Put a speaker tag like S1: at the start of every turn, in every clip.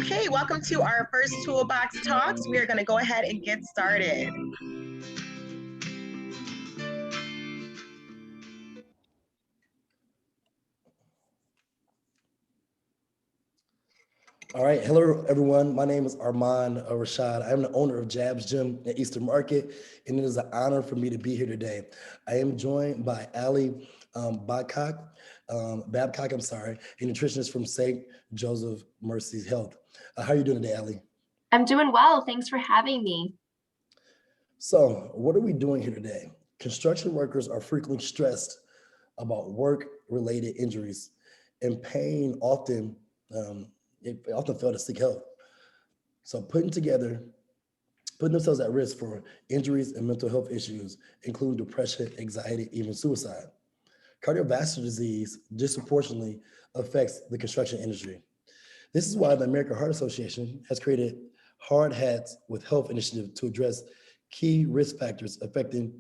S1: Okay, welcome to our first Toolbox Talks. We are going to go ahead and get started.
S2: All right, hello everyone. My name is Armand Rashad. I'm the owner of Jab's Gym in Eastern Market, and it is an honor for me to be here today. I am joined by Ali Babcock, a nutritionist from St. Joseph Mercy's Health. How are you doing today, Ali?
S3: I'm doing well. Thanks for having me.
S2: So, what are we doing here today? Construction workers are frequently stressed about work-related injuries, and pain often fail to seek help. So putting themselves at risk for injuries and mental health issues, including depression, anxiety, even suicide. Cardiovascular disease disproportionately affects the construction industry. This is why the American Heart Association has created Hard Hats with Health initiative to address key risk factors affecting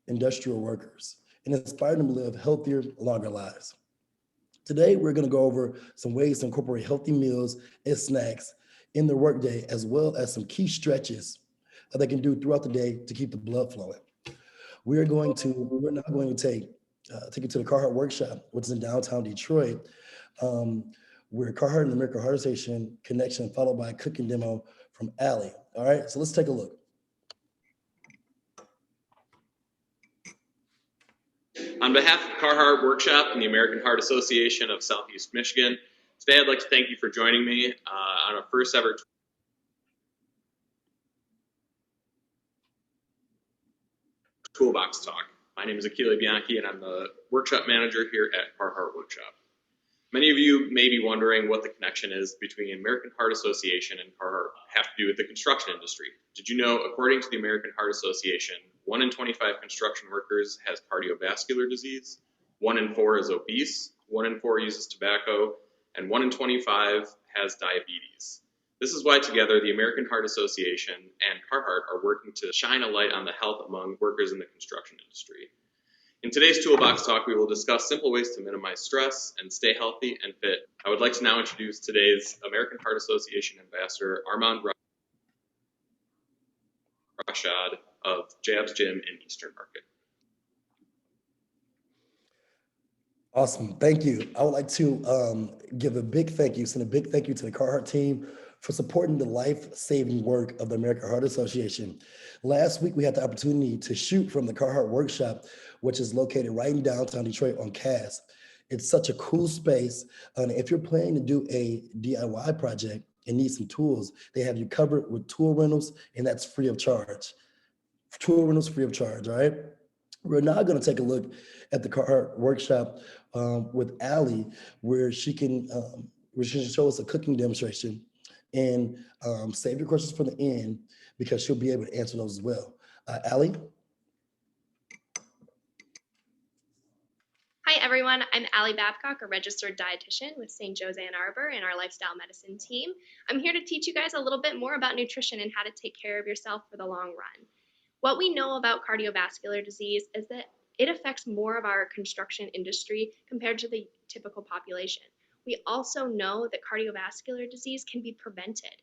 S2: industrial workers and inspire them to live healthier, longer lives. Today, we're going to go over some ways to incorporate healthy meals and snacks in their workday, as well as some key stretches that they can do throughout the day to keep the blood flowing. We're now going to take you to the Carhartt Workshop, which is in downtown Detroit, where Carhartt and the American Heart Association connection, followed by a cooking demo from Allie. All right, so let's take a look.
S4: On behalf of Carhartt Workshop and the American Heart Association of Southeast Michigan, today I'd like to thank you for joining me on our first ever Toolbox Talk. My name is Achille Bianchi, and I'm the workshop manager here at Carhartt Workshop. Many of you may be wondering what the connection is between American Heart Association and Carhartt have to do with the construction industry. Did you know, according to the American Heart Association, 1 in 25 construction workers has cardiovascular disease, 1 in 4 is obese, 1 in 4 uses tobacco, and 1 in 25 has diabetes. This is why together the American Heart Association and Carhartt are working to shine a light on the health among workers in the construction industry. In today's Toolbox Talk, we will discuss simple ways to minimize stress and stay healthy and fit. I would like to now introduce today's American Heart Association Ambassador, Armand Rashad of Jab's Gym in Eastern Market.
S2: Awesome, thank you. I would like to send a big thank you to the Carhartt team for supporting the life-saving work of the American Heart Association. Last week, we had the opportunity to shoot from the Carhartt Workshop, which is located right in downtown Detroit on Cass. It's such a cool space. And if you're planning to do a DIY project and need some tools, they have you covered with tool rentals, and that's free of charge. Tool rentals free of charge, all right? We're now going to take a look at the Carhartt Workshop with Allie, where she can show us a cooking demonstration and save your questions for the end because she'll be able to answer those as well. Allie?
S3: Hi, everyone. I'm Allie Babcock, a registered dietitian with St. Jose Ann Arbor and our lifestyle medicine team. I'm here to teach you guys a little bit more about nutrition and how to take care of yourself for the long run. What we know about cardiovascular disease is that it affects more of our construction industry compared to the typical population. We also know that cardiovascular disease can be prevented.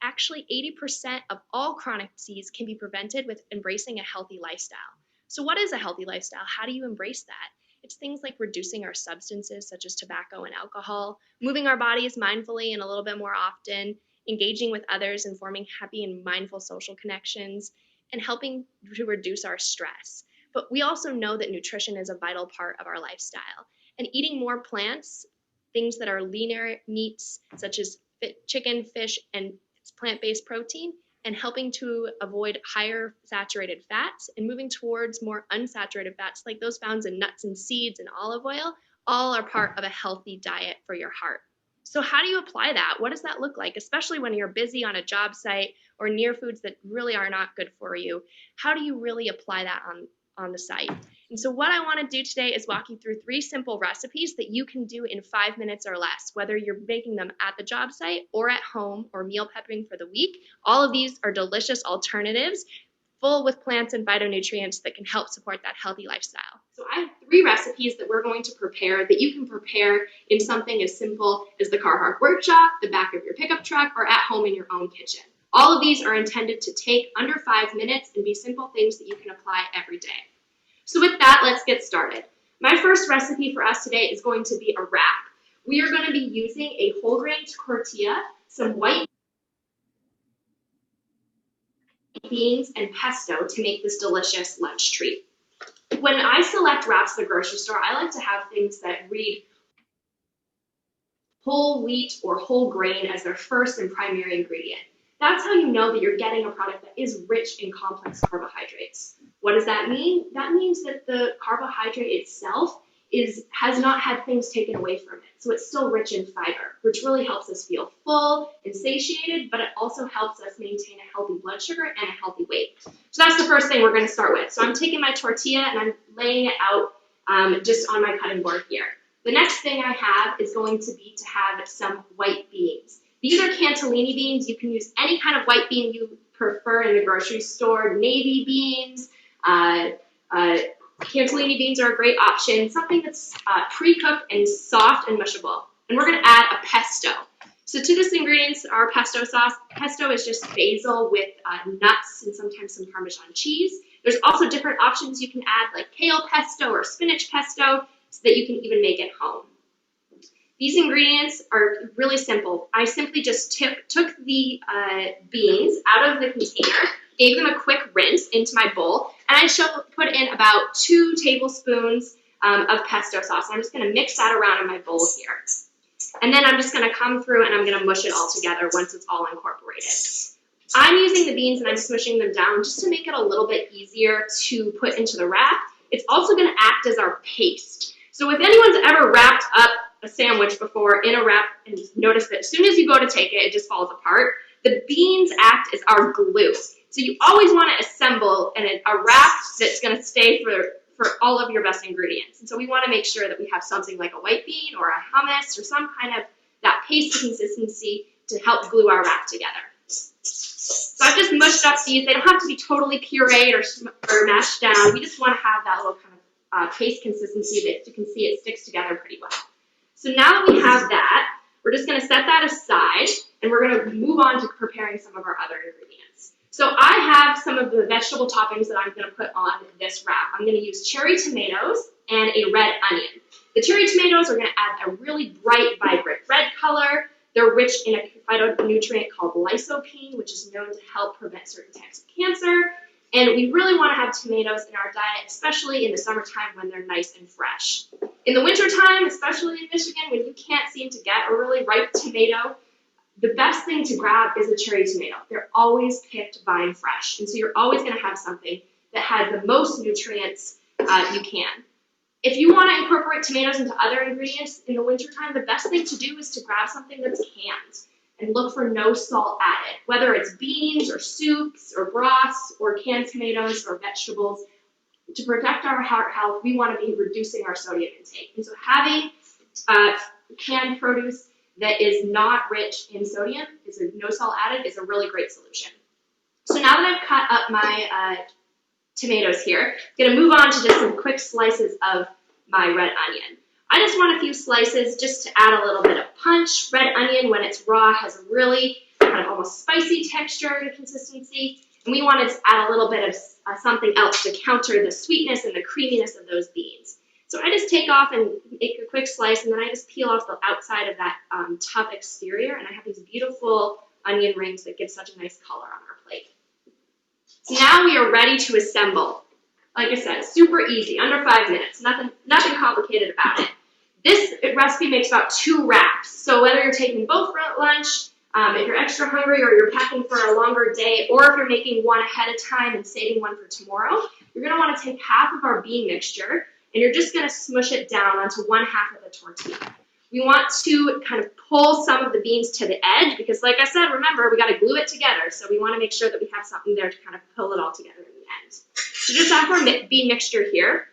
S3: Actually, 80% of all chronic disease can be prevented with embracing a healthy lifestyle. So what is a healthy lifestyle? How do you embrace that? It's things like reducing our substances such as tobacco and alcohol, moving our bodies mindfully and a little bit more often, engaging with others and forming happy and mindful social connections, and helping to reduce our stress. But we also know that nutrition is a vital part of our lifestyle. And eating more plants, things that are leaner meats such as chicken, fish, and plant-based protein, and helping to avoid higher saturated fats and moving towards more unsaturated fats like those found in nuts and seeds and olive oil, all are part of a healthy diet for your heart. So how do you apply that? What does that look like, especially when you're busy on a job site or near foods that really are not good for you? How do you really apply that on the site? And so what I want to do today is walk you through 3 simple recipes that you can do in 5 minutes or less, whether you're making them at the job site or at home or meal prepping for the week. All of these are delicious alternatives full with plants and phytonutrients that can help support that healthy lifestyle. So I have 3 recipes that we're going to prepare that you can prepare in something as simple as the Carhartt workshop, the back of your pickup truck, or at home in your own kitchen. All of these are intended to take under 5 minutes and be simple things that you can apply every day. So with that, let's get started. My first recipe for us today is going to be a wrap. We are going to be using a whole grain tortilla, some white beans, and pesto to make this delicious lunch treat. When I select wraps at the grocery store, I like to have things that read whole wheat or whole grain as their first and primary ingredient. That's how you know that you're getting a product that is rich in complex carbohydrates. What does that mean? That means that the carbohydrate itself has not had things taken away from it. So it's still rich in fiber, which really helps us feel full and satiated, but it also helps us maintain a healthy blood sugar and a healthy weight. So that's the first thing we're going to start with. So I'm taking my tortilla and I'm laying it out just on my cutting board here. The next thing I have is going to be to have some white beans. These are cantellini beans. You can use any kind of white bean you prefer in the grocery store. Navy beans, cantellini beans are a great option. Something that's pre-cooked and soft and mushable. And we're going to add a pesto. So to this ingredients, our pesto sauce. Pesto is just basil with nuts and sometimes some Parmesan cheese. There's also different options you can add, like kale pesto or spinach pesto, so that you can even make it home. These ingredients are really simple. I simply just took the beans out of the container, gave them a quick rinse into my bowl, and I put in about 2 tablespoons of pesto sauce. And I'm just going to mix that around in my bowl here. And then I'm just going to come through and I'm going to mush it all together once it's all incorporated. I'm using the beans and I'm smushing them down just to make it a little bit easier to put into the wrap. It's also going to act as our paste. So if anyone's ever wrapped up a sandwich before in a wrap and just notice that as soon as you go to take it, it just falls apart, the beans act as our glue. So you always want to assemble a wrap that's going to stay for all of your best ingredients. And so we want to make sure that we have something like a white bean or a hummus or some kind of that paste consistency to help glue our wrap together. So I've just mushed up these. They don't have to be totally pureed or mashed down. We just want to have that little kind of paste consistency that you can see it sticks together pretty well. So now that we have that, we're just going to set that aside and we're going to move on to preparing some of our other ingredients. So I have some of the vegetable toppings that I'm going to put on this wrap. I'm going to use cherry tomatoes and a red onion. The cherry tomatoes are going to add a really bright, vibrant red color. They're rich in a phytonutrient called lycopene, which is known to help prevent certain types of cancer. And we really want to have tomatoes in our diet, especially in the summertime when they're nice and fresh. In the wintertime, especially in Michigan, when you can't seem to get a really ripe tomato, the best thing to grab is a cherry tomato. They're always picked vine fresh. And so you're always going to have something that has the most nutrients you can. If you want to incorporate tomatoes into other ingredients in the wintertime, the best thing to do is to grab something that's canned and look for no salt added, whether it's beans or soups or broths or canned tomatoes or vegetables. To protect our heart health, we want to be reducing our sodium intake. And so having canned produce that is not rich in sodium, no salt added, is a really great solution. So now that I've cut up my tomatoes here, I'm going to move on to just some quick slices of my red onion. I just want a few slices just to add a little bit of punch. Red onion, when it's raw, has a really kind of almost spicy texture and consistency, and we wanted to add a little bit of something else to counter the sweetness and the creaminess of those beans. So I just take off and make a quick slice, and then I just peel off the outside of that tough exterior, and I have these beautiful onion rings that give such a nice color on our plate. So now we are ready to assemble. Like I said, super easy, under 5 minutes, nothing complicated about it. This recipe makes about 2 wraps. So whether you're taking both for lunch, if you're extra hungry or you're packing for a longer day, or if you're making one ahead of time and saving one for tomorrow, you're going to want to take half of our bean mixture and you're just going to smush it down onto 1/2 of the tortilla. We want to kind of pull some of the beans to the edge because, like I said, remember, we got to glue it together. So we want to make sure that we have something there to kind of pull it all together in the end. So just have our bean mixture here.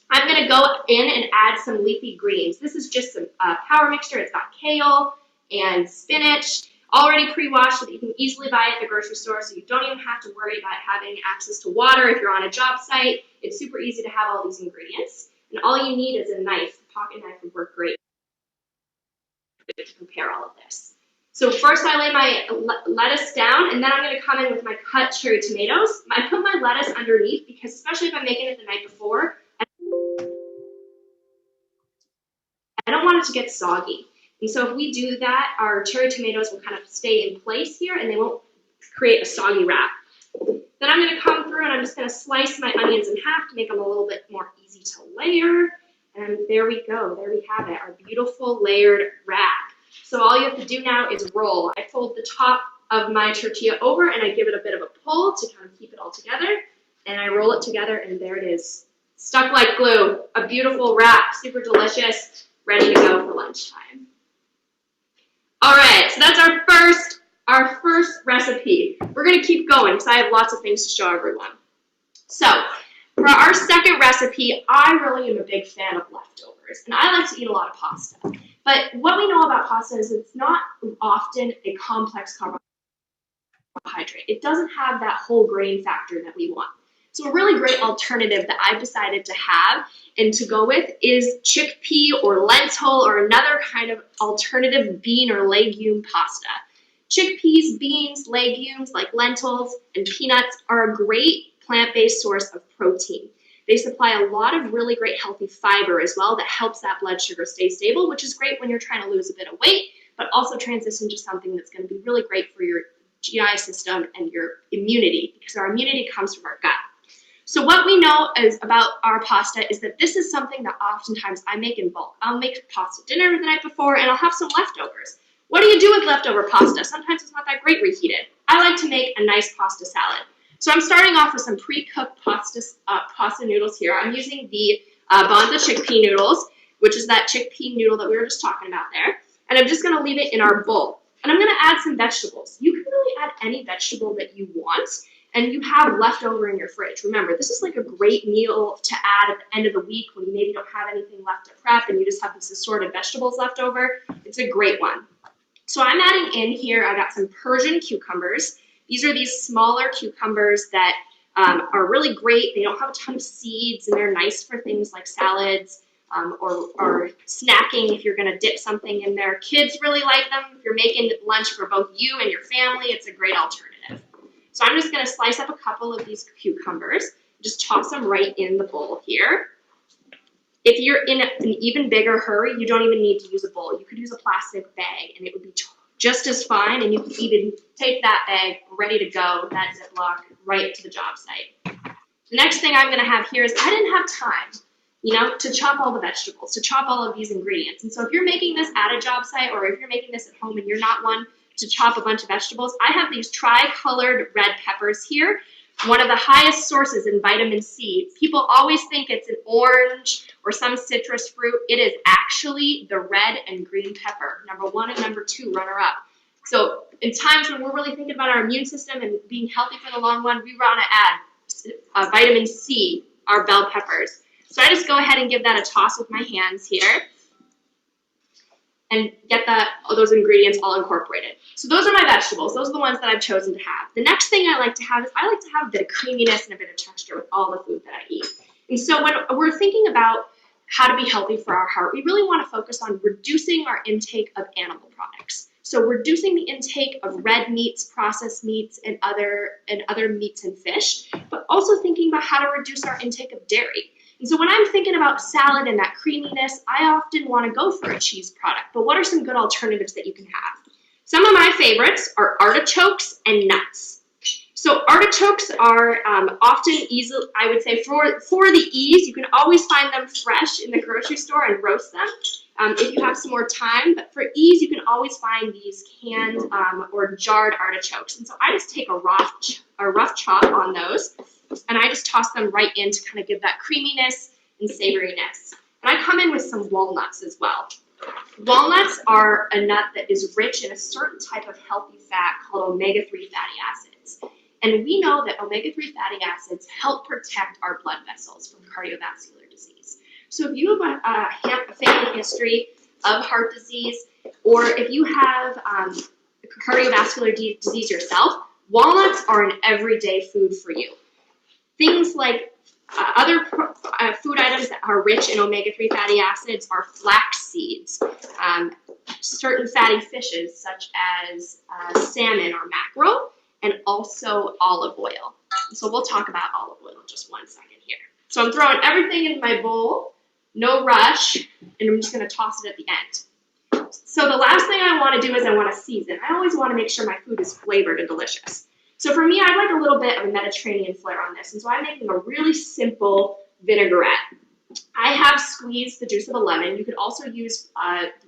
S3: I'm going to go in and add some leafy greens. This is just some power mixture. It's got kale and spinach. already pre-washed so that you can easily buy at the grocery store, so you don't even have to worry about having access to water if you're on a job site. It's super easy to have all these ingredients, and all you need is a knife. A pocket knife would work great to prepare all of this. So first I lay my lettuce down, and then I'm going to come in with my cut cherry tomatoes. I put my lettuce underneath because, especially if I'm making it the night before, I don't want it to get soggy. And so if we do that, our cherry tomatoes will kind of stay in place here and they won't create a soggy wrap. Then I'm going to come through and I'm just going to slice my onions in half to make them a little bit more easy to layer. And there we go. There we have it, our beautiful layered wrap. So all you have to do now is roll. I fold the top of my tortilla over and I give it a bit of a pull to kind of keep it all together. And I roll it together and there it is. Stuck like glue. A beautiful wrap, super delicious, ready to go for lunchtime. All right, so that's our first recipe. We're gonna keep going because I have lots of things to show everyone. So for our second recipe, I really am a big fan of leftovers, and I like to eat a lot of pasta. But what we know about pasta is it's not often a complex carbohydrate. It doesn't have that whole grain factor that we want. So a really great alternative that I've decided to have and to go with is chickpea or lentil or another kind of alternative bean or legume pasta. Chickpeas, beans, legumes like lentils and peanuts are a great plant-based source of protein. They supply a lot of really great healthy fiber as well that helps that blood sugar stay stable, which is great when you're trying to lose a bit of weight, but also transition to something that's going to be really great for your GI system and your immunity, because our immunity comes from our gut. So what we know is about our pasta is that this is something that oftentimes I make in bulk. I'll make pasta dinner the night before and I'll have some leftovers. What do you do with leftover pasta? Sometimes it's not that great reheated. I like to make a nice pasta salad. So I'm starting off with some pre-cooked pasta noodles here. I'm using the Bonza chickpea noodles, which is that chickpea noodle that we were just talking about there. And I'm just gonna leave it in our bowl. And I'm gonna add some vegetables. You can really add any vegetable that you want and you have leftover in your fridge. Remember, this is like a great meal to add at the end of the week when you maybe don't have anything left to prep and you just have this assorted vegetables left over. It's a great one. So I'm adding in here, I got some Persian cucumbers. These are these smaller cucumbers that are really great. They don't have a ton of seeds and they're nice for things like salads or snacking if you're gonna dip something in there. Kids really like them. If you're making lunch for both you and your family, it's a great alternative. So I'm just gonna slice up a couple of these cucumbers, just toss them right in the bowl here. If you're in an even bigger hurry, you don't even need to use a bowl. You could use a plastic bag and it would be just as fine, and you can even take that bag ready to go, that Ziploc, right to the job site. The next thing I'm gonna have here is I didn't have time, to chop all the vegetables, to chop all of these ingredients. And so if you're making this at a job site or if you're making this at home and you're not one to chop a bunch of vegetables, I have these tri-colored red peppers here, one of the highest sources in vitamin C. People always think it's an orange or some citrus fruit. It is actually the red and green pepper, number 1 and number 2 runner up. So in times when we're really thinking about our immune system and being healthy for the long run, we want to add vitamin C, our bell peppers. So I just go ahead and give that a toss with my hands here and get those ingredients all incorporated. So those are my vegetables. Those are the ones that I've chosen to have. The next thing I like to have is I like to have a bit of creaminess and a bit of texture with all the food that I eat. And so when we're thinking about how to be healthy for our heart, we really want to focus on reducing our intake of animal products. So reducing the intake of red meats, processed meats, and other meats and fish, but also thinking about how to reduce our intake of dairy. And so when I'm thinking about salad and that creaminess, I often want to go for a cheese product. But what are some good alternatives that you can have? Some of my favorites are artichokes and nuts. So artichokes are often easily, I would say, for the ease, you can always find them fresh in the grocery store and roast them if you have some more time. But for ease, you can always find these canned or jarred artichokes. And so I just take a rough chop on those, and I just toss them right in to kind of give that creaminess and savoriness. And I come in with some walnuts as well. Walnuts are a nut that is rich in a certain type of healthy fat called omega-3 fatty acids. And we know that omega-3 fatty acids help protect our blood vessels from cardiovascular disease. So if you have a family history of heart disease, or if you have cardiovascular disease yourself, walnuts are an everyday food for you. Things like other food items that are rich in omega-3 fatty acids are flax seeds, certain fatty fishes such as salmon or mackerel, and also olive oil. So we'll talk about olive oil in just 1 second here. So I'm throwing everything in my bowl, no rush, and I'm just going to toss it at the end. So the last thing I want to do is I want to season. I always want to make sure my food is flavored and delicious. So for me, I like a little bit of a Mediterranean flair on this, and so I'm making a really simple vinaigrette. I have squeezed the juice of a lemon. You could also use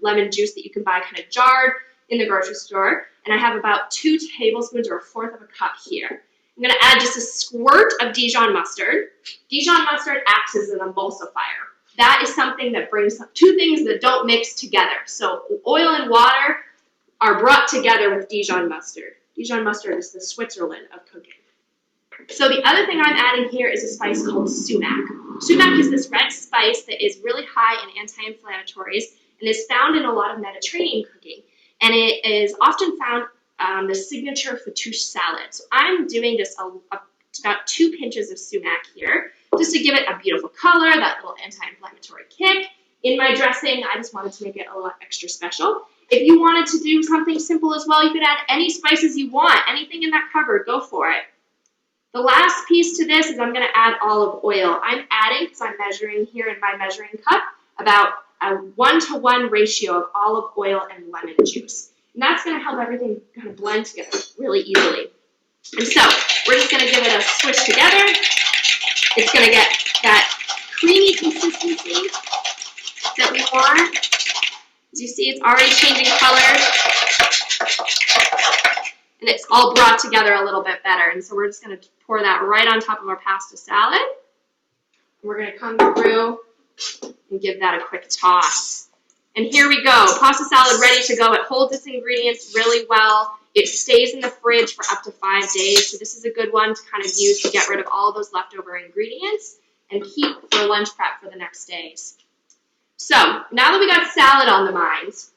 S3: lemon juice that you can buy kind of jarred in the grocery store, and I have about 2 tablespoons or 1/4 of a cup here. I'm going to add just a squirt of Dijon mustard. Dijon mustard acts as an emulsifier. That is something that brings 2 things that don't mix together. So oil and water are brought together with Dijon mustard. Dijon mustard is the Switzerland of cooking. So the other thing I'm adding here is a spice called sumac. Sumac is this red spice that is really high in anti-inflammatories and is found in a lot of Mediterranean cooking. And it is often found the signature fattoush salad. So I'm doing just about 2 pinches of sumac here, just to give it a beautiful color, that little anti-inflammatory kick. In my dressing, I just wanted to make it a lot extra special. If you wanted to do something simple as well, you could add any spices you want, anything in that cupboard, go for it. The last piece to this is I'm going to add olive oil. I'm adding, because I'm measuring here in my measuring cup, about a 1-to-1 ratio of olive oil and lemon juice. And that's going to help everything kind of blend together really easily. And so we're just going to give it a swish together. It's going to get that creamy consistency that we want. As you see, it's already changing colors. And it's all brought together a little bit better. And so we're just going to pour that right on top of our pasta salad. And we're going to come through and give that a quick toss. And here we go. Pasta salad ready to go. It holds its ingredients really well. It stays in the fridge for up to 5 days. So this is a good one to kind of use to get rid of all those leftover ingredients and keep for lunch prep for the next days. So now that we got salad on the minds,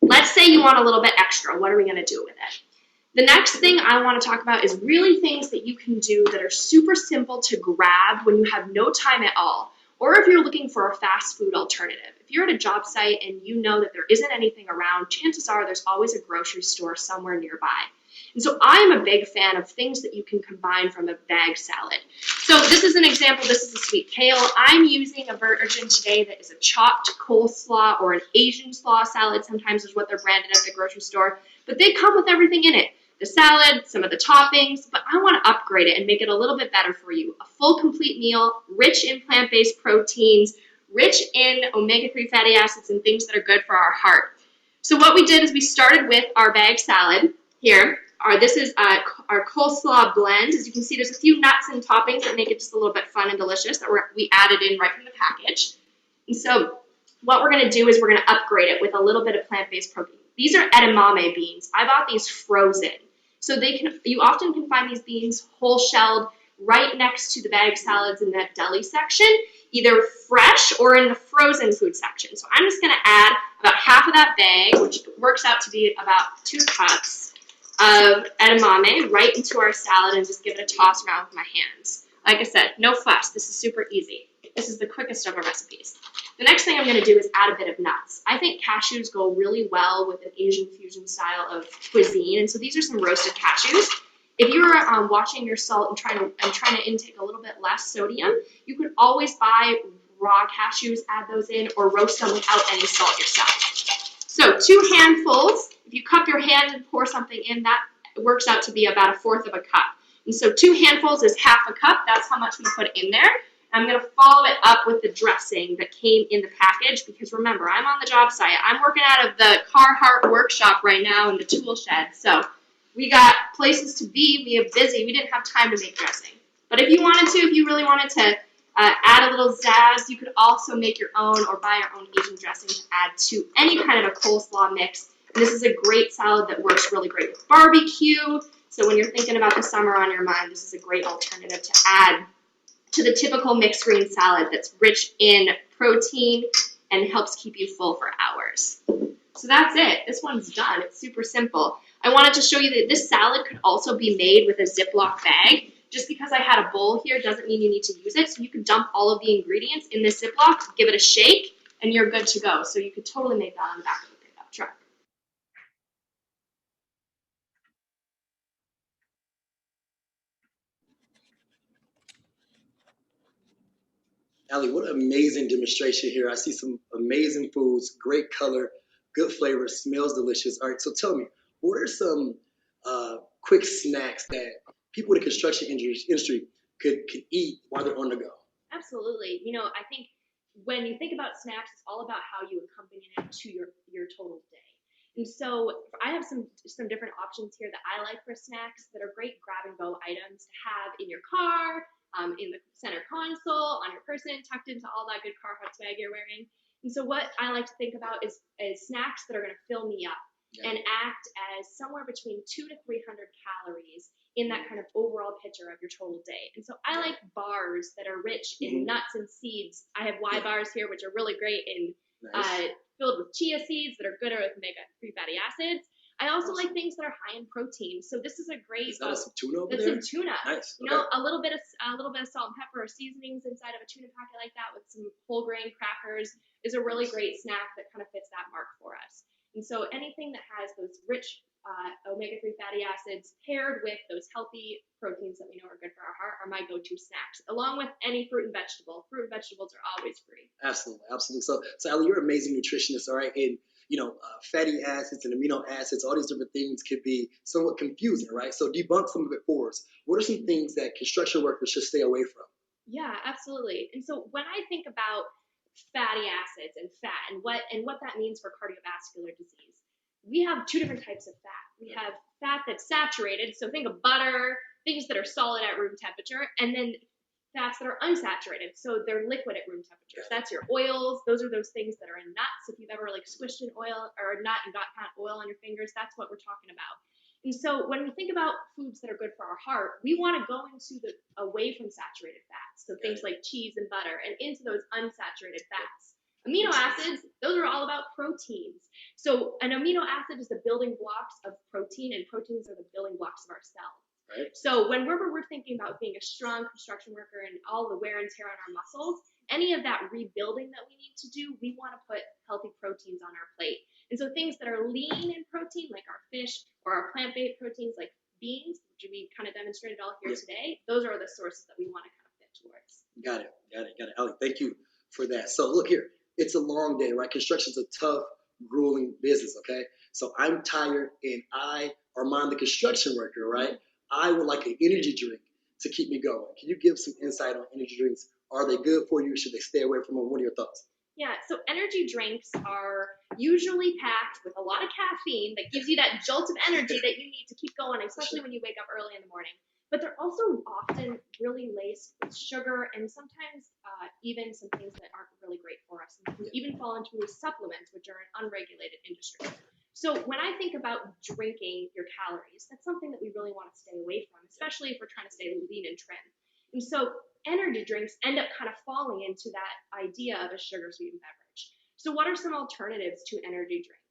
S3: let's say you want a little bit extra. What are we going to do with it? The next thing I want to talk about is really things that you can do that are super simple to grab when you have no time at all, or if you're looking for a fast food alternative. If you're at a job site and you know that there isn't anything around, chances are there's always a grocery store somewhere nearby. And so I'm a big fan of things that you can combine from a bag salad. So this is an example. This is a sweet kale. I'm using a version today that is a chopped coleslaw or an Asian slaw salad. Sometimes is what they're branded at the grocery store. But they come with everything in it. The salad, some of the toppings, but I want to upgrade it and make it a little bit better for you. A full, complete meal, rich in plant-based proteins, rich in omega-3 fatty acids and things that are good for our heart. So what we did is we started with our bag salad here. This is our coleslaw blend. As you can see, there's a few nuts and toppings that make it just a little bit fun and delicious that we added in right from the package. And so what we're going to do is we're going to upgrade it with a little bit of plant-based protein. These are edamame beans. I bought these frozen. So you often can find these beans whole shelled right next to the bag salads in that deli section, either fresh or in the frozen food section. So I'm just going to add about half of that bag, which works out to be about 2 cups of edamame right into our salad and just give it a toss around with my hands. Like I said, no fuss. This is super easy. This is the quickest of our recipes. The next thing I'm going to do is add a bit of nuts. I think cashews go really well with an Asian fusion style of cuisine, and so these are some roasted cashews. If you're watching your salt and trying to intake a little bit less sodium, you could always buy raw cashews, add those in, or roast them without any salt yourself. So 2 handfuls. If you cup your hand and pour something in, that works out to be about 1/4 of a cup. And so 2 handfuls is half a cup. That's how much we put in there. I'm going to follow it up with the dressing that came in the package because remember, I'm on the job site. I'm working out of the Carhartt workshop right now in the tool shed. So we got places to be. We are busy. We didn't have time to make dressing. But if you really wanted to add a little zazz, you could also make your own or buy your own Asian dressing to add to any kind of a coleslaw mix. And this is a great salad that works really great with barbecue. So when you're thinking about the summer on your mind, this is a great alternative to add to the typical mixed green salad that's rich in protein and helps keep you full for hours. So that's it. This one's done. It's super simple. I wanted to show you that this salad could also be made with a Ziploc bag. Just because I had a bowl here doesn't mean you need to use it. So you can dump all of the ingredients in this Ziploc, give it a shake, and you're good to go. So you could totally make that on the back of a pickup truck.
S2: Allie, what an amazing demonstration here. I see some amazing foods, great color, good flavor, smells delicious. All right, so tell me, what are some quick snacks that people in the construction industry could eat while they're on the go?
S3: Absolutely. You know, I think when you think about snacks, it's all about how you accompany it to your total day. And so I have some different options here that I like for snacks that are great grab and go items to have in your car, in the center console, on your person, tucked into all that good Carhartt swag you're wearing. And so what I like to think about is snacks that are going to fill me up and act as somewhere between 200 to 300 calories in that kind of overall picture of your total day. And so I like bars that are rich in nuts and seeds. I have Y bars here, which are really great in filled with chia seeds that are good with omega-3 fatty acids. I also like things that are high in protein. So this is a great.
S2: Is that some tuna over
S3: there? That's some tuna.
S2: Nice.
S3: You know, a little bit of salt and pepper or seasonings inside of a tuna packet like that with some whole grain crackers is a really great snack that kind of fits that mark for us. And so anything that has those rich omega-3 fatty acids paired with those healthy proteins that we know are good for our heart are my go-to snacks, along with any fruit and vegetable. Fruit and vegetables are always free.
S2: Absolutely, absolutely. So Allie, you're an amazing nutritionist, all right? And fatty acids and amino acids, all these different things could be somewhat confusing, right? So debunk some of it for us. What are some things that construction workers should stay away from?
S3: Yeah, absolutely. And so when I think about fatty acids and fat and what that means for cardiovascular disease, we have two different types of fat. We have fat that's saturated, so think of butter, things that are solid at room temperature, and then fats that are unsaturated, so they're liquid at room temperature. So that's your oils. Those are those things that are in nuts. If you've ever squished an oil or a nut and got kind of oil on your fingers, that's what we're talking about. And so when we think about foods that are good for our heart, we want to go into away from saturated fats, so things like cheese and butter, and into those unsaturated fats. Amino acids, those are all about proteins. So an amino acid is the building blocks of protein, and proteins are the building blocks of our cells.
S2: Right.
S3: So whenever we're thinking about being a strong construction worker and all the wear and tear on our muscles, any of that rebuilding that we need to do, we want to put healthy proteins on our plate. And so things that are lean in protein, like our fish, or our plant-based proteins like beans, which we kind of demonstrated all here today, those are the sources that we want to kind of fit towards.
S2: Got it. Allie, thank you for that. So look here, it's a long day, right? Construction's a tough, grueling business, okay? So I'm tired and I'm the construction worker, right? I would like an energy drink to keep me going. Can you give some insight on energy drinks? Are they good for you? Should they stay away from them? What are your thoughts?
S3: Yeah, so energy drinks are usually packed with a lot of caffeine that gives you that jolt of energy that you need to keep going, especially when you wake up early in the morning. But they're also often really laced with sugar and sometimes even some things that aren't really great for us. And can even fall into supplements, which are an unregulated industry. So when I think about drinking your calories, that's something that we really want to stay away from, especially if we're trying to stay lean and trim. And so energy drinks end up kind of falling into that idea of a sugar sweetened beverage. So what are some alternatives to energy drinks?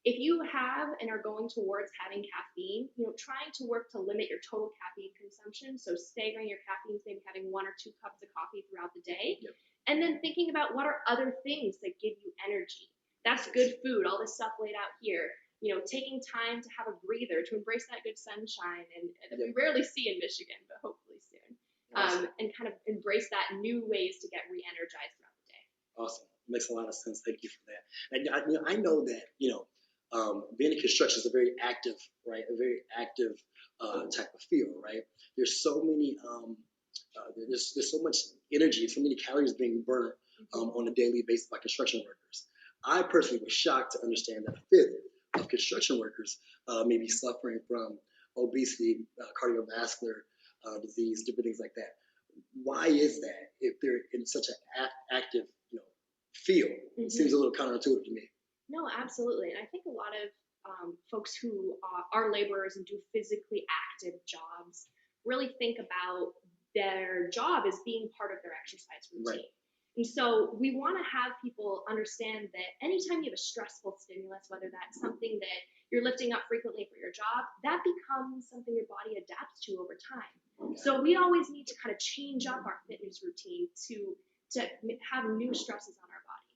S3: If you have and are going towards having caffeine, trying to work to limit your total caffeine consumption, so staggering your caffeine, maybe having 1 or 2 cups of coffee throughout the day, and then thinking about what are other things that give you energy. That's good food, all this stuff laid out here. Taking time to have a breather, to embrace that good sunshine, and that we rarely see in Michigan, but hopefully soon. And kind of embrace that new ways to get re-energized throughout the day.
S2: Awesome. Makes a lot of sense. Thank you for that. And I know that, being in construction is a very active, right? A very active type of field, right? There's so many, there's so much energy, so many calories being burned on a daily basis by construction workers. I personally was shocked to understand that a fifth of construction workers may be suffering from obesity, cardiovascular disease, different things like that. Why is that if they're in such an active, field? It seems a little counterintuitive to me.
S3: No, absolutely. And I think a lot of folks who are laborers and do physically active jobs really think about their job as being part of their exercise routine.
S2: Right.
S3: And so we want to have people understand that anytime you have a stressful stimulus, whether that's something that you're lifting up frequently for your job, that becomes something your body adapts to over time. So we always need to kind of change up our fitness routine to have new stresses on our body.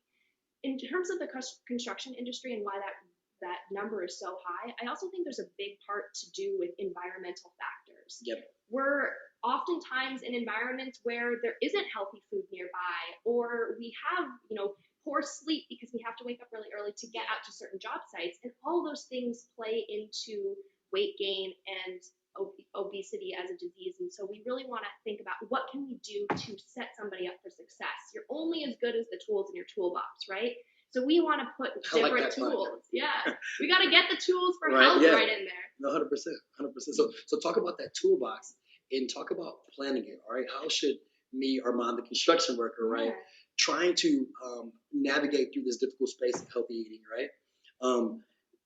S3: In terms of the construction industry and why that number is so high, I also think there's a big part to do with environmental factors.
S5: Yep.
S3: We're oftentimes in environments where there isn't healthy food nearby, or we have, poor sleep because we have to wake up really early to get out to certain job sites, and all those things play into weight gain and obesity as a disease. And so we really want to think about what can we do to set somebody up for success. You're only as good as the tools in your toolbox, right? So we want to put different tools. Yeah, we got to get the tools for health right in there.
S5: No, 100%, 100%. So talk about that toolbox and talk about planning it. All right, how should me, Armand, the construction worker, right, trying to navigate through this difficult space of healthy eating, right?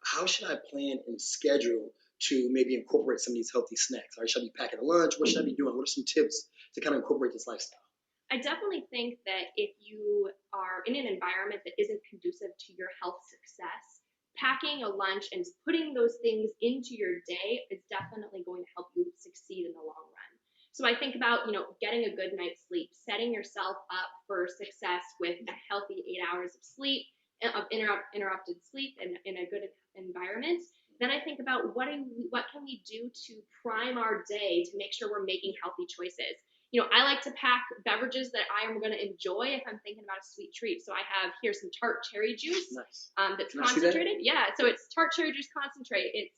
S5: How should I plan and schedule to maybe incorporate some of these healthy snacks? All right, should I be packing a lunch? What should I be doing? What are some tips to kind of incorporate this lifestyle?
S3: I definitely think that if you are in an environment that isn't conducive to your health success, packing a lunch and putting those things into your day is definitely going to help you succeed in the long run. So I think about, getting a good night's sleep, setting yourself up for success with a healthy 8 hours of sleep, of interrupted sleep, and in a good environment. Then I think about what can we do to prime our day to make sure we're making healthy choices. I like to pack beverages that I am going to enjoy if I'm thinking about a sweet treat. So I have here some tart cherry juice.
S5: Nice.
S3: That's concentrated. Yeah, so it's tart cherry juice concentrate. It's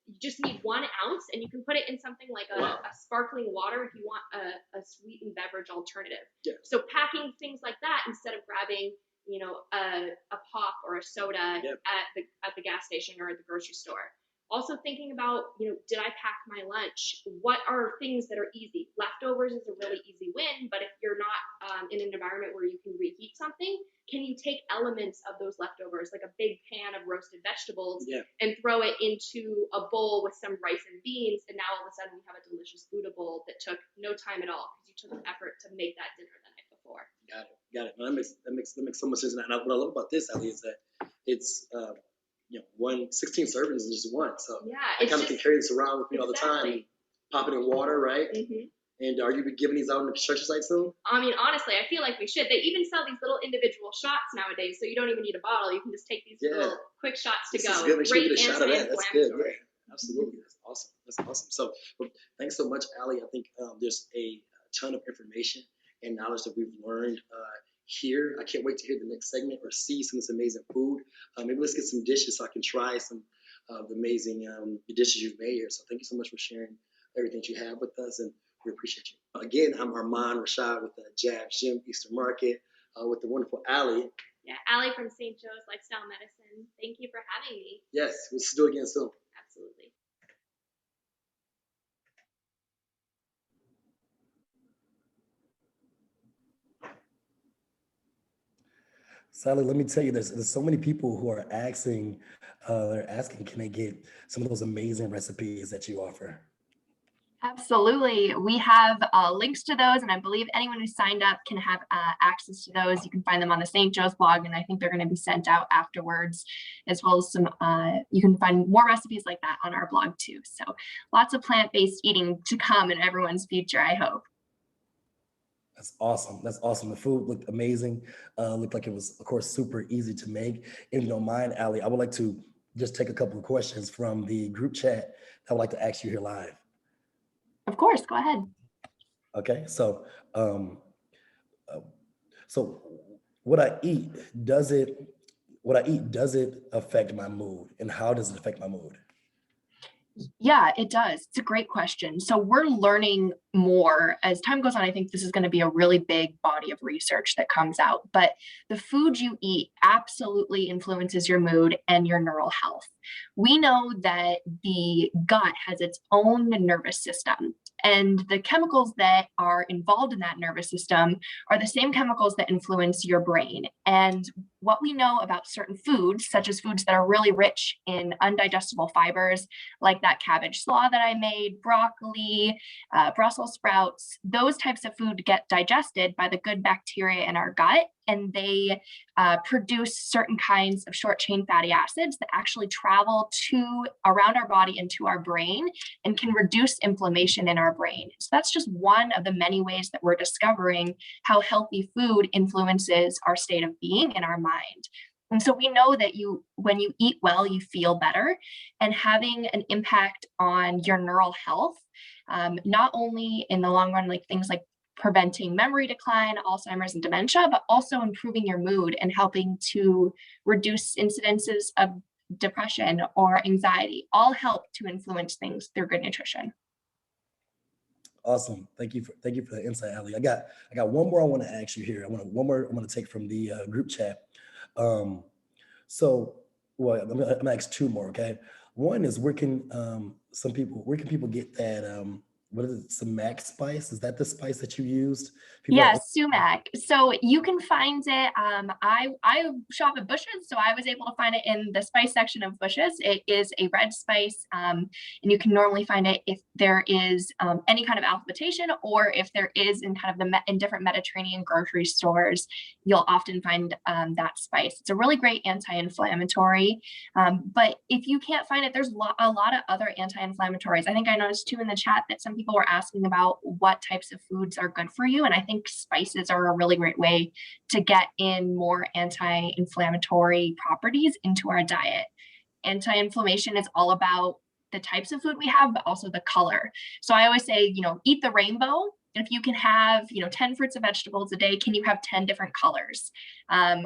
S3: you just need 1 ounce, and you can put it in something like a sparkling water if you want a sweetened beverage alternative.
S5: Yeah.
S3: So packing things like that instead of grabbing a pop or a soda at the gas station or at the grocery store. Also thinking about, did I pack my lunch? What are things that are easy? Leftovers is a really easy win, but if you're not in an environment where you can reheat something, can you take elements of those leftovers, like a big pan of roasted vegetables, and throw it into a bowl with some rice and beans, and now all of a sudden we have a delicious Buddha bowl that took no time at all because you took an effort to make that dinner the night before.
S5: Got it. Well, that makes so much sense. And what I love about this, Ali, is that it's 16 servings is just one. So I kind of can carry this around with me all the time. And pop it in water, right?
S3: Mm-hmm.
S5: And are you giving these out on the construction site soon?
S3: I mean, honestly, I feel like we should. They even sell these little individual shots nowadays, so you don't even need a bottle. You can just take these little quick shots to go.
S5: This is good. Make sure you get a shot of that. That's good. Yeah, absolutely. That's awesome. So thanks so much, Ali. I think there's a ton of information and knowledge that we've learned here. I can't wait to hear the next segment or see some of this amazing food. Maybe let's get some dishes so I can try some of the amazing dishes you've made here. So thank you so much for sharing everything that you have with us, and we appreciate you. Again, I'm Armand Rashad with the Jabs Gym Eastern Market with the wonderful Ali.
S3: Yeah, Ali from St. Joe's Lifestyle Medicine. Thank you for having me.
S5: Yes, let's do it again soon.
S3: Absolutely.
S2: Sally, let me tell you, there's so many people who are asking, can they get some of those amazing recipes that you offer?
S6: Absolutely. We have links to those, and I believe anyone who signed up can have access to those. You can find them on the St. Joe's blog, and I think they're going to be sent out afterwards, as well as some, you can find more recipes like that on our blog too. So lots of plant-based eating to come in everyone's future, I hope.
S2: That's awesome. The food looked amazing. Looked like it was, of course, super easy to make. If you don't mind, Ali, I would like to just take a couple of questions from the group chat. I would like to ask you here live.
S6: Of course, go ahead.
S2: Okay, so what I eat, does it affect my mood, and how does it affect my mood?
S6: Yeah, it does. It's a great question. So we're learning more as time goes on. I think this is going to be a really big body of research that comes out, but the food you eat absolutely influences your mood and your neural health. We know that the gut has its own nervous system, and the chemicals that are involved in that nervous system are the same chemicals that influence your brain. And what we know about certain foods, such as foods that are really rich in undigestible fibers, like that cabbage slaw that I made, broccoli, Brussels Brussels sprouts, those types of food get digested by the good bacteria in our gut, and they produce certain kinds of short chain fatty acids that actually travel to around our body and to our brain and can reduce inflammation in our brain. So that's just one of the many ways that we're discovering how healthy food influences our state of being and our mind. And so we know that when you eat well, you feel better, and having an impact on your neural health, not only in the long run, like things like preventing memory decline, Alzheimer's, and dementia, but also improving your mood and helping to reduce incidences of depression or anxiety, all help to influence things through good nutrition.
S2: Awesome. Thank you for the insight, Ali. I got one more I want to ask you here. I'm going to take from the group chat. I'm gonna ask two more. Okay. One is where can people get that? What is it? Sumac spice? Is that the spice that you used?
S6: Sumac. So you can find it. I shop at Bush's, so I was able to find it in the spice section of Bush's. It is a red spice, and you can normally find it if there is any kind of alphabetation, or if there is in kind of in different Mediterranean grocery stores, you'll often find that spice. It's a really great anti-inflammatory. But if you can't find it, there's a lot of other anti-inflammatories. I think I noticed too in the chat that some people were asking about what types of foods are good for you. And I think spices are a really great way to get in more anti-inflammatory properties into our diet. Anti-inflammation is all about the types of food we have, but also the color. So I always say, eat the rainbow. If you can have, 10 fruits and vegetables a day, can you have 10 different colors? And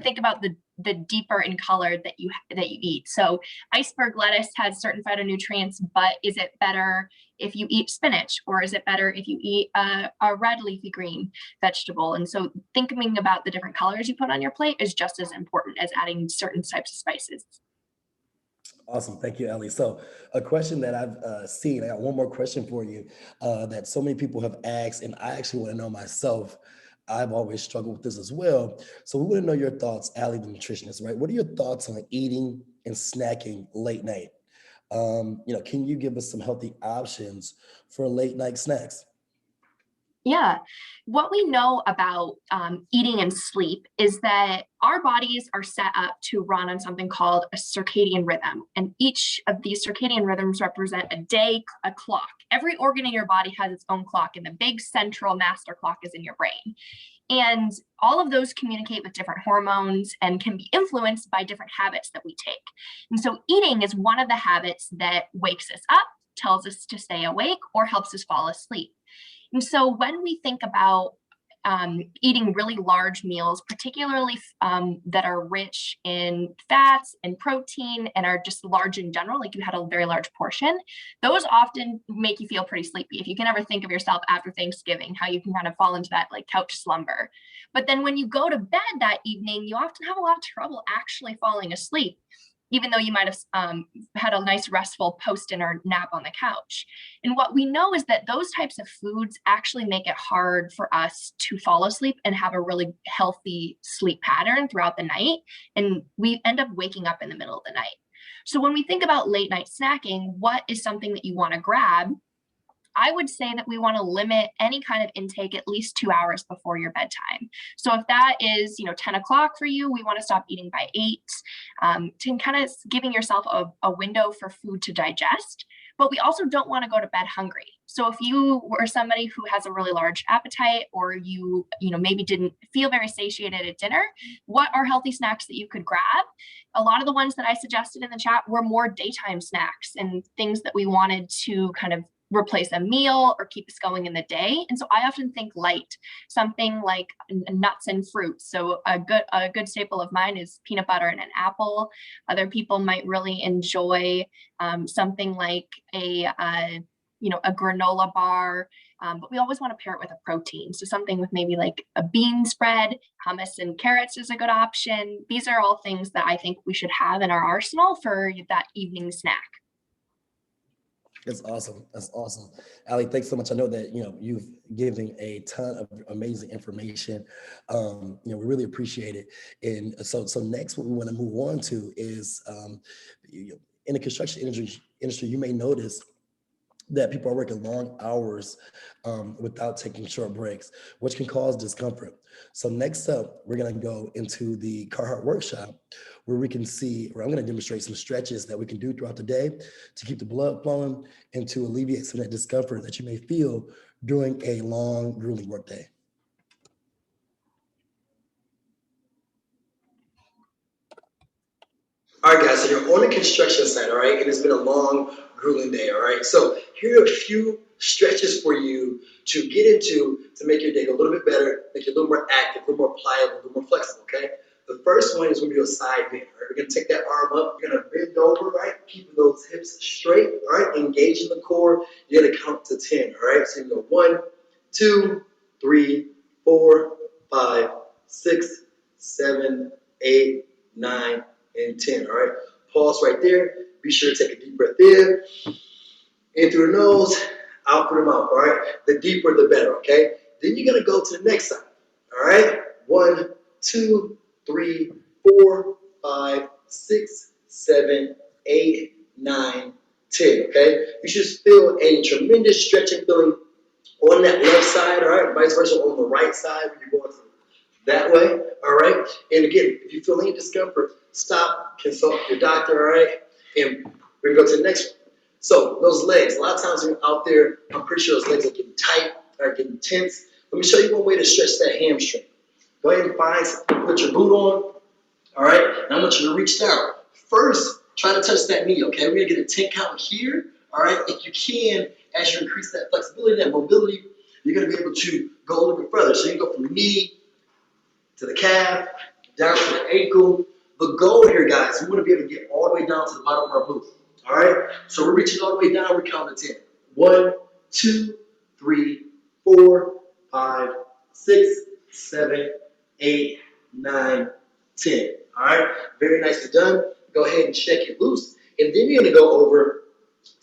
S6: think about the deeper in color that you eat. So iceberg lettuce has certain phytonutrients, but is it better if you eat spinach, or is it better if you eat a red leafy green vegetable? And so thinking about the different colors you put on your plate is just as important as adding certain types of spices.
S2: Awesome. Thank you, Ellie. So a question that I've seen, I got one more question for you that so many people have asked, and I actually want to know myself. I've always struggled with this as well. So we want to know your thoughts, Allie, the nutritionist, right? What are your thoughts on eating and snacking late night? Can you give us some healthy options for late night snacks?
S6: Yeah, what we know about eating and sleep is that our bodies are set up to run on something called a circadian rhythm. And each of these circadian rhythms represent a clock. Every organ in your body has its own clock, and the big central master clock is in your brain. And all of those communicate with different hormones and can be influenced by different habits that we take. And so eating is one of the habits that wakes us up, tells us to stay awake, or helps us fall asleep. And so when we think about eating really large meals, particularly that are rich in fats and protein and are just large in general, like you had a very large portion, those often make you feel pretty sleepy. If you can ever think of yourself after Thanksgiving, how you can kind of fall into that like couch slumber. But then when you go to bed that evening, you often have a lot of trouble actually falling asleep, even though you might have had a nice restful post-dinner nap on the couch. And what we know is that those types of foods actually make it hard for us to fall asleep and have a really healthy sleep pattern throughout the night. And we end up waking up in the middle of the night. So when we think about late night snacking, what is something that you want to grab? I would say that we want to limit any kind of intake at least 2 hours before your bedtime. So if that is, 10 o'clock for you, we want to stop eating by 8, to kind of giving yourself a window for food to digest. But we also don't want to go to bed hungry. So if you were somebody who has a really large appetite, or you maybe didn't feel very satiated at dinner, what are healthy snacks that you could grab? A lot of the ones that I suggested in the chat were more daytime snacks and thgood that we wanted to kind of replace a meal or keep us going in the day. And so I often think light, something like nuts and fruits. So a good staple of mine is peanut butter and an apple. Other people might really enjoy something like a granola bar, but we always want to pair it with a protein. So something with maybe like a bean spread, hummus and carrots is a good option. These are all things that I think we should have in our arsenal for that evening snack.
S2: That's awesome. That's awesome. Allie, thanks so much. I know that, you've given a ton of amazing information. We really appreciate it. And so next, what we want to move on to is in the construction industry, you may notice that people are working long hours without taking short breaks, which can cause discomfort. So next up, we're gonna go into the Carhartt workshop where we can see, where I'm gonna demonstrate some stretches that we can do throughout the day to keep the blood flowing and to alleviate some of that discomfort that you may feel during a long, grueling workday.
S5: All right, guys, so you're on a construction site, all right, and it's been a long, grueling day, all right? So here are a few stretches for you to get into to make your day go a little bit better, make you a little more active, a little more pliable, a little more flexible, okay? The first one is going to be a side bend, all right? We're going to take that arm up, you're going to bend over, right? Keeping those hips straight, all right? Engaging the core. You're going to count to 10, all right? So you go 1, 2, 3, 4, 5, 6, 7, 8, 9, and 10, all right? Pause right there. Be sure to take a deep breath in through the nose, out through the mouth, all right? The deeper, the better, okay? Then you're gonna go to the next side, all right? 1, 2, 3, 4, 5, 6, 7, 8, 9, 10, okay? You should feel a tremendous stretching feeling on that left side, all right? Vice versa on the right side when you're going to that way, all right? And again, if you feel any discomfort, stop, consult your doctor, all right? And we're gonna go to the next one. So those legs, a lot of times when you're out there, I'm pretty sure those legs are getting tight, are getting tense. Let me show you one way to stretch that hamstring. Go ahead and find something, put your boot on, all right? And I want you to reach down. First, try to touch that knee, okay? We're gonna get a 10 count here, all right? If you can, as you increase that flexibility, that mobility, you're gonna be able to go a little bit further. So you can go from the knee to the calf, down to the ankle. The goal here, guys, we want to be able to get all the way down to the bottom of our boot. All right? So we're reaching all the way down, we're counting to 10. 1, 2, 3, 4, 5, 6, 7, 8, 9, 10. All right? Very nicely done. Go ahead and shake it loose. And then you're going to go over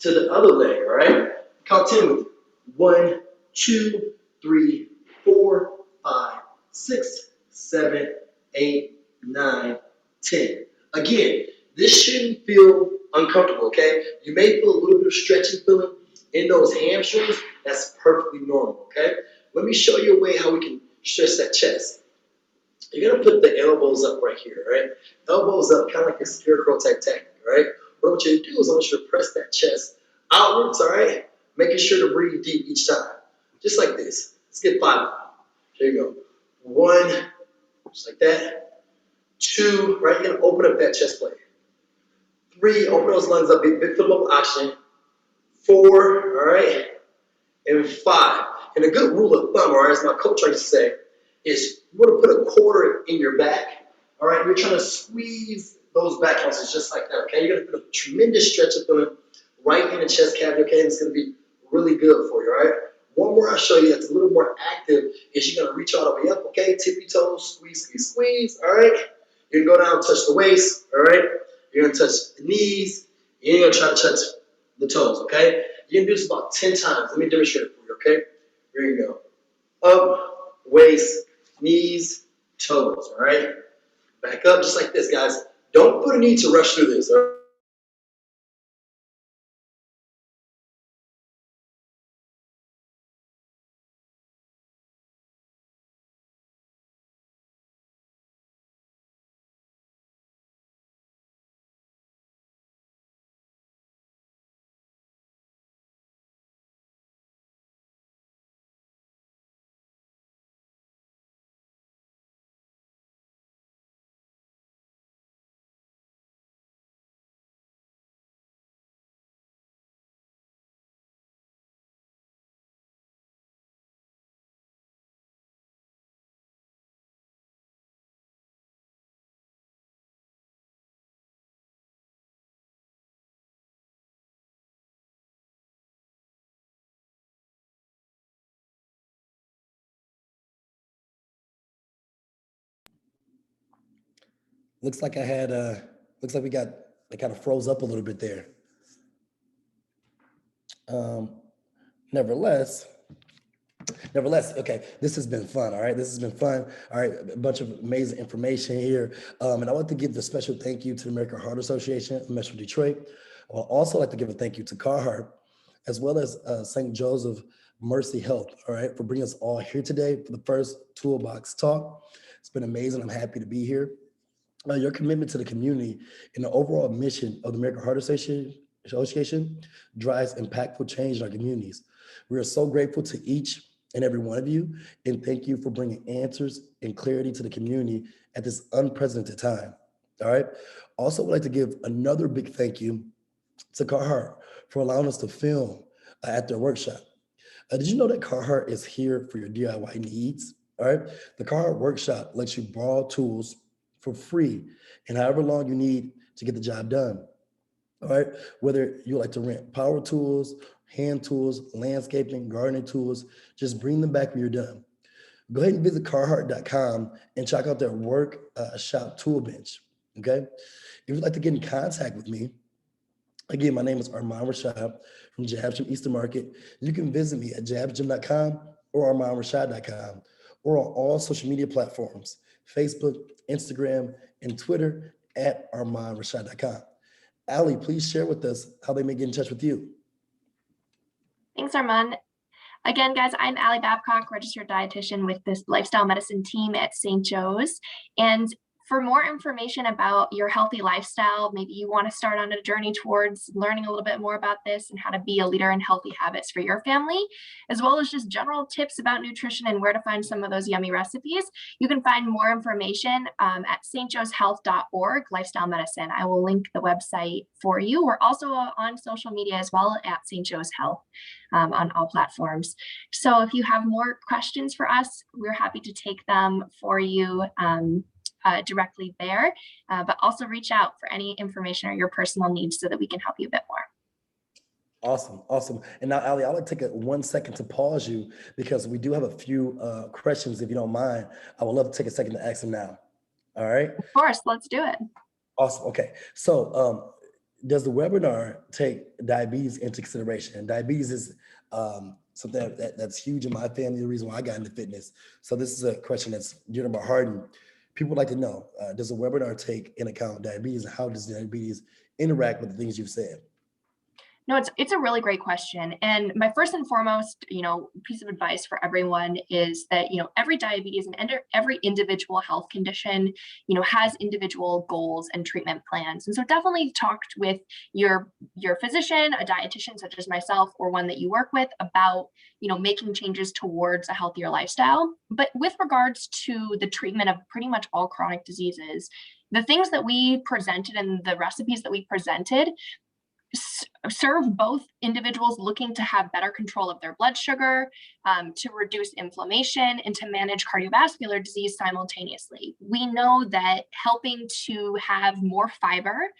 S5: to the other leg, all right? Count 10 with you. 1, 2, 3, 4, 5, 6, 7, 8, 9, 10. Again, this shouldn't feel uncomfortable, okay? You may feel a little bit of stretching feeling in those hamstrings. That's perfectly normal, okay? Let me show you a way how we can stretch that chest. You're gonna put the elbows up right here, right? Elbows up, kind of like a scarecrow type technique, right? What I want you to do is I want you to press that chest outwards, all right? Making sure to breathe deep each time. Just like this. Let's get 5. Here you go. 1, just like that. 2, right? You're gonna open up that chest plate. 3, open those lungs up, big fill them up with oxygen. 4, all right? And 5. And a good rule of thumb, all right, as my coach likes to say, is you want to put a quarter in your back, all right? You're trying to squeeze those back muscles just like that, okay? You're going to put a tremendous stretch of feeling right in the chest cavity, okay? And it's going to be really good for you, all right? One more I'll show you that's a little more active is you're going to reach all the way up, okay? Tippy toes, squeeze, squeeze, squeeze, all right? You're going to go down and touch the waist, all right? You're going to touch the knees. You're going to try to touch the toes, okay? You're going to do this about 10 times. Let me demonstrate it for you, okay? Here you go. Up, waist, knees, toes, all right? Back up just like this, guys. Don't put a need to rush through this, all right?
S2: Looks like looks like I kind of froze up a little bit there. Um, nevertheless, okay, this has been fun, all right? This has been fun, all right? A bunch of amazing information here. And I want to give the special thank you to the American Heart Association of Metro Detroit. I would also like to give a thank you to Carhartt as well as St. Joseph Mercy Health, all right, for bringing us all here today for the first Toolbox Talk. It's been amazing. I'm happy to be here. Your commitment to the community and the overall mission of the American Heart Association drives impactful change in our communities. We are so grateful to each and every one of you, and thank you for bringing answers and clarity to the community at this unprecedented time. All right. Also, would like to give another big thank you to Carhartt for allowing us to film at their workshop. Did you know that Carhartt is here for your DIY needs? All right. The Carhartt workshop lets you borrow tools for free and however long you need to get the job done. All right. Whether you like to rent power tools, hand tools, landscaping, gardening tools, just bring them back when you're done. Go ahead and visit carhartt.com and check out their workshop tool bench. Okay. If you'd like to get in contact with me, again, my name is Armand Rashad from Jabs Gym Eastern Market. You can visit me at jabsgym.com or armandrashad.com or on all social media platforms, Facebook, Instagram, and Twitter at armandrashad.com. Allie, please share with us how they may get in touch with you.
S6: Thanks, Armand. Again, guys, I'm Allie Babcock, registered dietitian with this lifestyle medicine team at St. Joe's. And for more information about your healthy lifestyle, maybe you want to start on a journey towards learning a little bit more about this and how to be a leader in healthy habits for your family, as well as just general tips about nutrition and where to find some of those yummy recipes, you can find more information at stjoeshealth.org, lifestyle medicine. I will link the website for you. We're also on social media as well at St. Joe's Health on all platforms. So if you have more questions for us, we're happy to take them for you directly there, but also reach out for any information or your personal needs so that we can help you a bit more.
S2: Awesome, awesome. And now, Allie, I'd like to take 1 second to pause you because we do have a few questions, if you don't mind. I would love to take a second to ask them now. All right?
S6: Of course, let's do it.
S2: Awesome, okay. So does the webinar take diabetes into consideration? And diabetes is something that's huge in my family, the reason why I got into fitness. So this is a question that's dear to my heart, and people would like to know, does the webinar take in account diabetes, and how does diabetes interact with the things you've said?
S6: No, it's a really great question. And my first and foremost, piece of advice for everyone is that, every diabetes and every individual health condition, has individual goals and treatment plans. And so definitely talk with your physician, a dietitian such as myself, or one that you work with about, making changes towards a healthier lifestyle. But with regards to the treatment of pretty much all chronic diseases, the things that we presented and the recipes that we presented serve both individuals looking to have better control of their blood sugar, to reduce inflammation, and to manage cardiovascular disease simultaneously. We know that helping to have more fiber,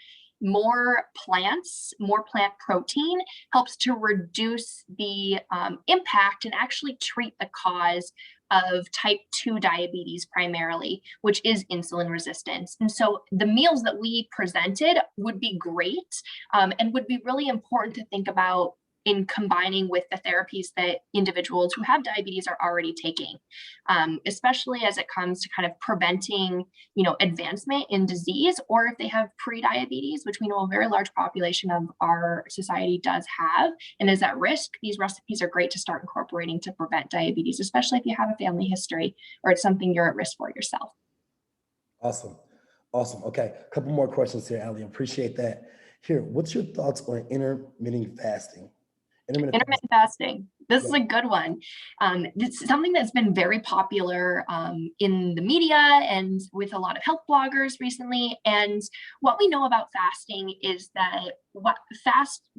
S6: more plants, more plant protein helps to reduce the impact and actually treat the cause of type 2 diabetes primarily, which is insulin resistance. And so the meals that we presented would be great and would be really important to think about in combining with the therapies that individuals who have diabetes are already taking, especially as it comes to kind of preventing, advancement in disease, or if they have pre-diabetes, which we know a very large population of our society does have and is at risk. These recipes are great to start incorporating to prevent diabetes, especially if you have a family history or it's something you're at risk for yourself.
S2: Awesome. Okay, a couple more questions here, Allie. Appreciate that. Here, what's your thoughts on intermittent fasting?
S6: Intermittent fasting. This is a good one. It's something that's been very popular in the media and with a lot of health bloggers recently. And what we know about fasting is that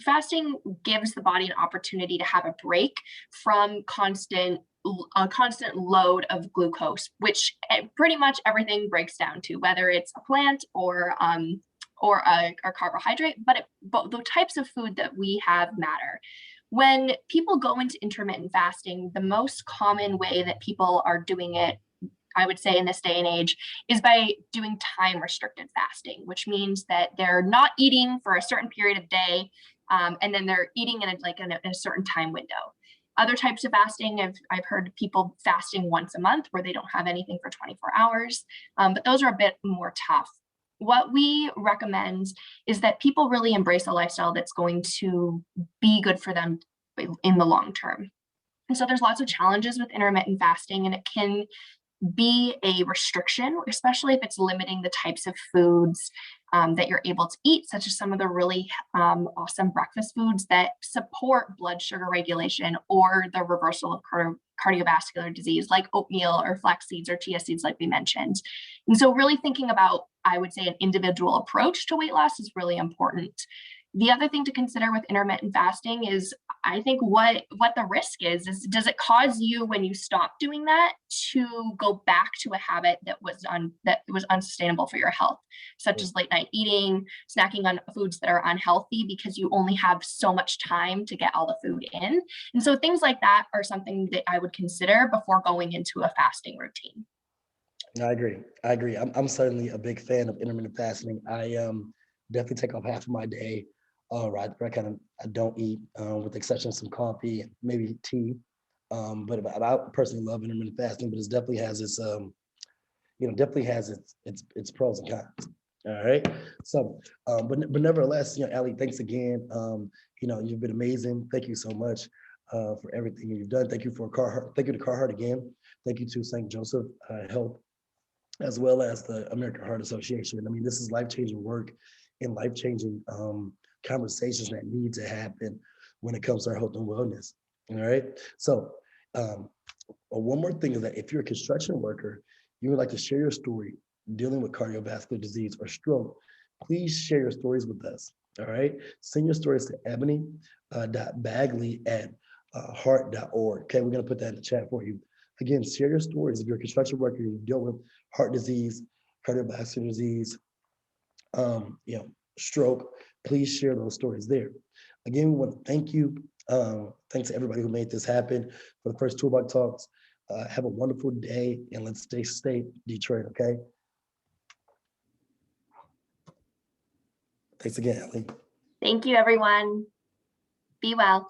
S6: fasting gives the body an opportunity to have a break from a constant load of glucose, which pretty much everything breaks down to, whether it's a plant or a carbohydrate, but the types of food that we have matter. When people go into intermittent fasting, the most common way that people are doing it, I would say in this day and age, is by doing time restricted fasting, which means that they're not eating for a certain period of day, and then they're eating in a certain time window. Other types of fasting, I've heard people fasting once a month where they don't have anything for 24 hours, but those are a bit more tough. What we recommend is that people really embrace a lifestyle that's going to be good for them in the long term. And so there's lots of challenges with intermittent fasting, and it can be a restriction, especially if it's limiting the types of foods that you're able to eat, such as some of the really awesome breakfast foods that support blood sugar regulation or the reversal of cardiovascular disease, like oatmeal or flax seeds or chia seeds, like we mentioned. And so really thinking about, I would say, an individual approach to weight loss is really important. The other thing to consider with intermittent fasting is, I think, what the risk is does it cause you, when you stop doing that, to go back to a habit that was unsustainable for your health, such as late night eating, snacking on foods that are unhealthy because you only have so much time to get all the food in. And so things like that are something that I would consider before going into a fasting routine.
S2: I agree. I'm certainly a big fan of intermittent fasting. I definitely take off half of my day. Right, I don't eat, with the exception of some coffee, maybe tea. But I personally love intermittent fasting, but it definitely has its its pros and cons. All right. So, but nevertheless, Allie, thanks again. You've been amazing. Thank you so much for everything you've done. Thank you to Carhartt again. Thank you to St. Joseph Health, as well as the American Heart Association. I mean, this is life-changing work and life-changing conversations that need to happen when it comes to our health and wellness. All right. So one more thing is that if you're a construction worker, you would like to share your story dealing with cardiovascular disease or stroke, please share your stories with us. All right. Send your stories to ebony.bagley@heart.org. Okay. We're going to put that in the chat for you. Again, share your stories. If you're a construction worker, you deal with heart disease, cardiovascular disease, stroke, please share those stories there. Again, we want to thank you. Thanks to everybody who made this happen for the first Toolbox Talks. Have a wonderful day, and let's stay safe, Detroit, okay? Thanks again, Ellie.
S6: Thank you, everyone. Be well.